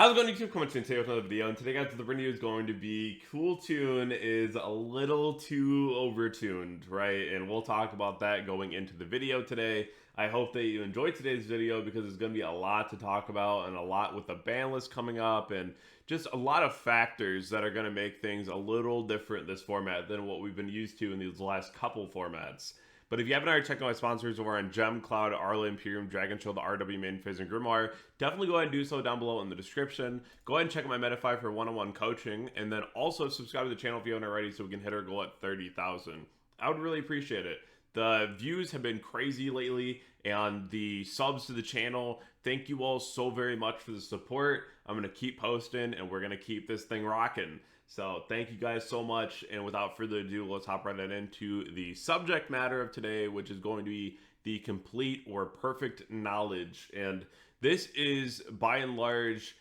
How's it going, YouTube? Coming to today with another video, and today, guys, the video is going to be Cool Tune is a little too overtuned, right? And we'll talk about that going into the video today. I hope that you enjoyed today's video because there's going to be a lot to talk about and a lot with the ban list coming up and just a lot of factors that are going to make things a little different this format than what we've been used to in these last couple formats. But if you haven't already checked out my sponsors over on Gem, Cloud, Arla, Imperium, Dragonshield, RW, MainPhaze, and Grimoire, definitely go ahead and do so down below in the description. Go ahead and check out my METAFY for one-on-one coaching, and then also subscribe to the channel if you haven't already so we can hit our goal at 30,000. I would really appreciate it. The views have been crazy lately, and the subs to the channel, thank you all so very much for the support. I'm going to keep posting, and we're going to keep this thing rocking. So thank you guys so much, and without further ado, let's hop right into the subject matter of today, which is going to be the complete or perfect knowledge. And this is, by and large,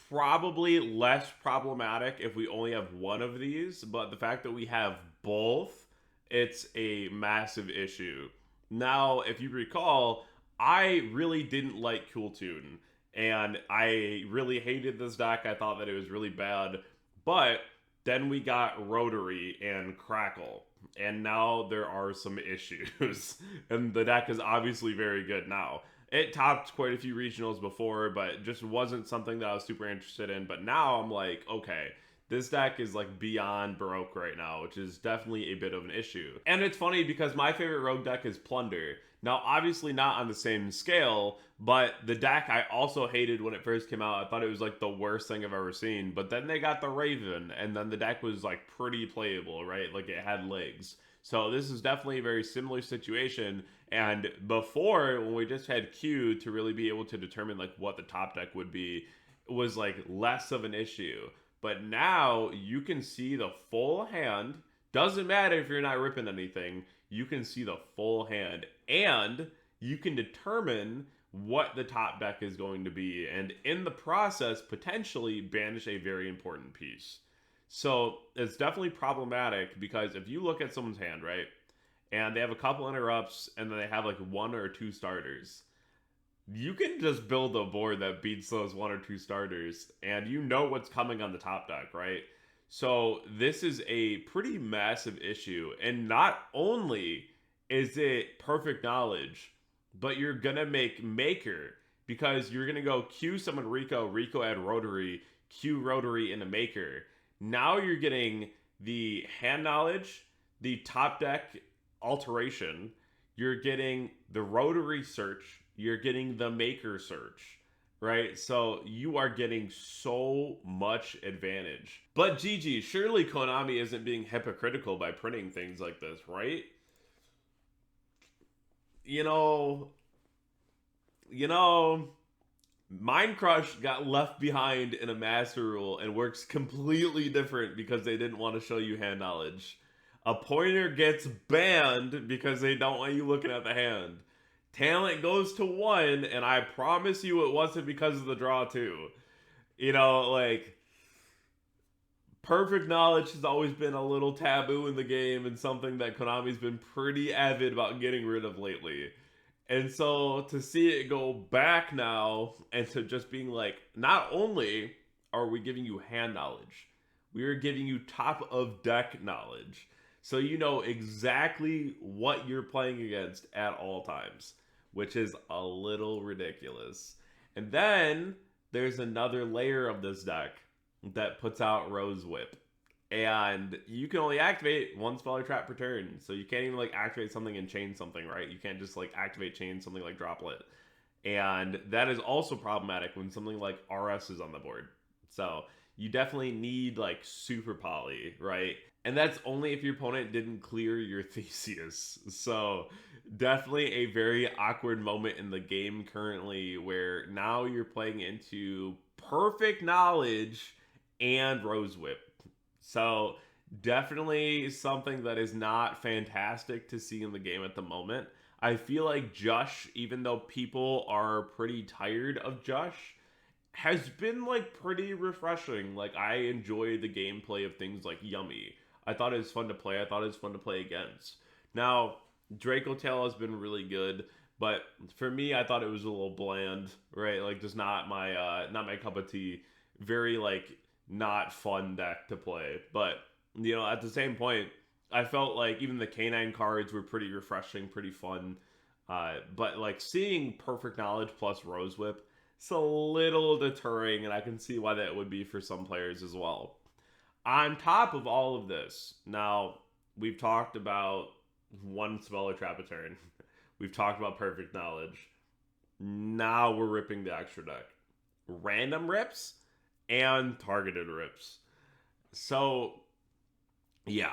probably less problematic if we only have one of these, but the fact that we have both, it's a massive issue. Now, if you recall, I really didn't like Cool Tune, and I really hated this deck. I thought that it was really bad. But then we got Rotary and Crackle, and now there are some issues. And the deck is obviously very good now. It topped quite a few regionals before, but just wasn't something that I was super interested in. But now I'm like, okay, this deck is like beyond Baroque right now, which is definitely a bit of an issue. And it's funny because my favorite rogue deck is Plunder. Now, obviously not on the same scale, but the deck I also hated when it first came out. I thought it was like the worst thing I've ever seen. But then they got the Raven, and then the deck was like pretty playable, right? Like it had legs. So this is definitely a very similar situation. And before, when we just had Q to really be able to determine like what the top deck would be, it was like less of an issue. But now you can see the full hand. Doesn't matter if you're not ripping anything. You can see the full hand. And you can determine what the top deck is going to be. And in the process, potentially banish a very important piece. So it's definitely problematic because if you look at someone's hand, right? And they have a couple interrupts and then they have like one or two starters. You can just build a board that beats those one or two starters, and you know what's coming on the top deck, right? So this is a pretty massive issue, and not only is it perfect knowledge, but you're gonna make Maker, because you're gonna go Q summon Rico, Rico add Rotary, Q Rotary into Maker. Now you're getting the hand knowledge, the top deck alteration, you're getting the Rotary search, you're getting the Maker search, right? So you are getting so much advantage. But GG, surely Konami isn't being hypocritical by printing things like this, right? You know, Mind Crush got left behind in a master rule and works completely different because they didn't want to show you hand knowledge. A pointer gets banned because they don't want you looking at the hand. Talent goes to 1, and I promise you it wasn't because of the draw too. You know, like, perfect knowledge has always been a little taboo in the game and something that Konami's been pretty avid about getting rid of lately. And so to see it go back now and to just being like, not only are we giving you hand knowledge, we are giving you top of deck knowledge. So you know exactly what you're playing against at all times, which is a little ridiculous. And then there's another layer of this deck that puts out Rose Whip. And you can only activate one spell or trap per turn. So you can't even like activate something and chain something, right? You can't just like activate chain something like Droplet. And that is also problematic when something like RS is on the board. So you definitely need like super poly, right? And that's only if your opponent didn't clear your Theseus. So definitely a very awkward moment in the game currently where now you're playing into perfect knowledge and Rose Whip. So definitely something that is not fantastic to see in the game at the moment. I feel like Jush, even though people are pretty tired of Jush, has been like pretty refreshing. Like I enjoy the gameplay of things like Yummy. I thought it was fun to play. I thought it was fun to play against. Now, Draco Tail has been really good, But for me, I thought it was a little bland, right? Like just not my cup of tea. Very like not fun deck to play. But you know, at the same point, I felt like even the canine cards were pretty refreshing, pretty fun. But like seeing Perfect Knowledge plus Rose Whip, it's a little deterring, and I can see why that would be for some players as well. On top of all of this, now we've talked about one spell or trap a turn. We've talked about Perfect Knowledge. Now we're ripping the extra deck. Random rips and targeted rips. So yeah,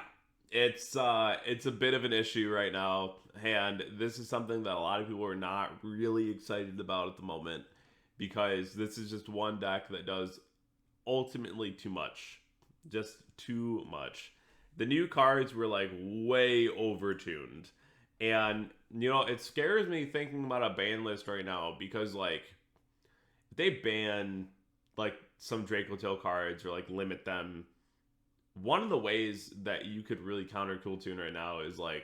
it's a bit of an issue right now, and this is something that a lot of people are not really excited about at the moment because this is just one deck that does ultimately too much, just too much. The new cards were like way overtuned, and you know it scares me thinking about a ban list right now because like if they ban like some Draco Tail cards or like limit them, one of the ways that you could really counter Cool Tune right now is like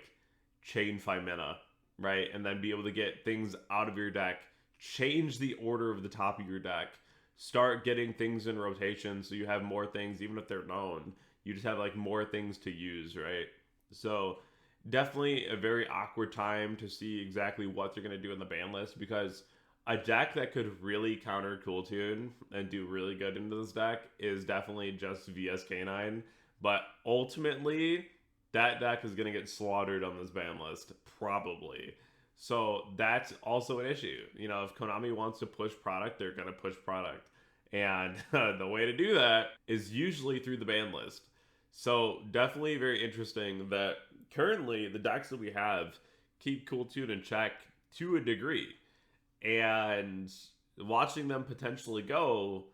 chain 5 mana, right? And then be able to get things out of your deck, change the order of the top of your deck, start getting things in rotation so you have more things, even if they're known. You just have like more things to use, right? So definitely a very awkward time to see exactly what they're going to do in the ban list because a deck that could really counter Cool Tune and do really good into this deck is definitely just VS Canine. But ultimately, that deck is going to get slaughtered on this ban list, probably. So that's also an issue. You know, if Konami wants to push product, they're going to push product. And the way to do that is usually through the ban list. So definitely very interesting that currently the decks that we have keep Cool Tune in check to a degree. And watching them potentially go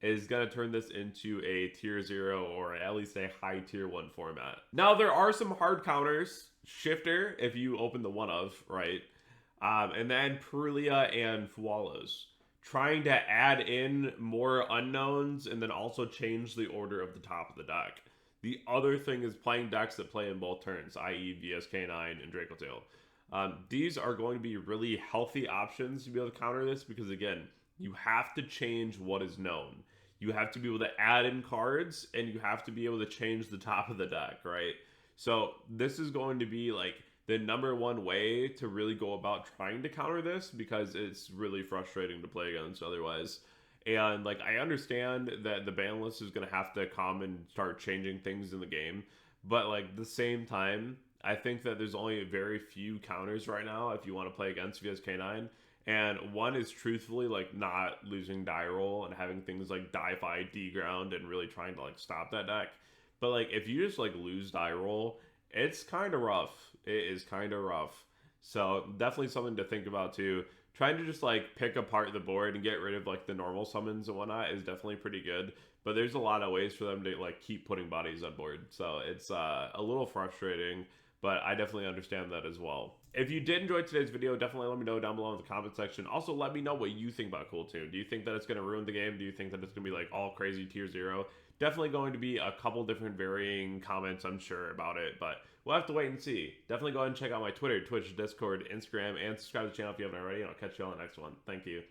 is going to turn this into a tier 0 or at least a high tier 1 format. Now, there are some hard counters. Shifter, if you open the one of, right? And then Perulia and Fualos. Trying to add in more unknowns and then also change the order of the top of the deck. The other thing is playing decks that play in both turns, i.e. VSK9 and Draco Tail. These are going to be really healthy options to be able to counter this because, again, you have to change what is known. You have to be able to add in cards, and you have to be able to change the top of the deck, right? So this is going to be like the #1 way to really go about trying to counter this because it's really frustrating to play against otherwise. And like I understand that the ban list is going to have to come and start changing things in the game, but like the same time, I think that there's only very few counters right now if you want to play against VSK9. And one is truthfully like not losing die roll and having things like die fight, D-ground, and really trying to like stop that deck. But like if you just like lose die roll, it's kind of rough. It is kind of rough. So definitely something to think about too. Trying to just like pick apart the board and get rid of like the normal summons and whatnot is definitely pretty good. But there's a lot of ways for them to like keep putting bodies on board. So it's a little frustrating, but I definitely understand that as well. If you did enjoy today's video, definitely let me know down below in the comment section. Also, let me know what you think about Cool Tune. Do you think that it's going to ruin the game? Do you think that it's going to be like all crazy tier 0? Definitely going to be a couple different varying comments, I'm sure, about it, but we'll have to wait and see. Definitely go ahead and check out my Twitter, Twitch, Discord, Instagram, and subscribe to the channel if you haven't already, and I'll catch you on the next one. Thank you.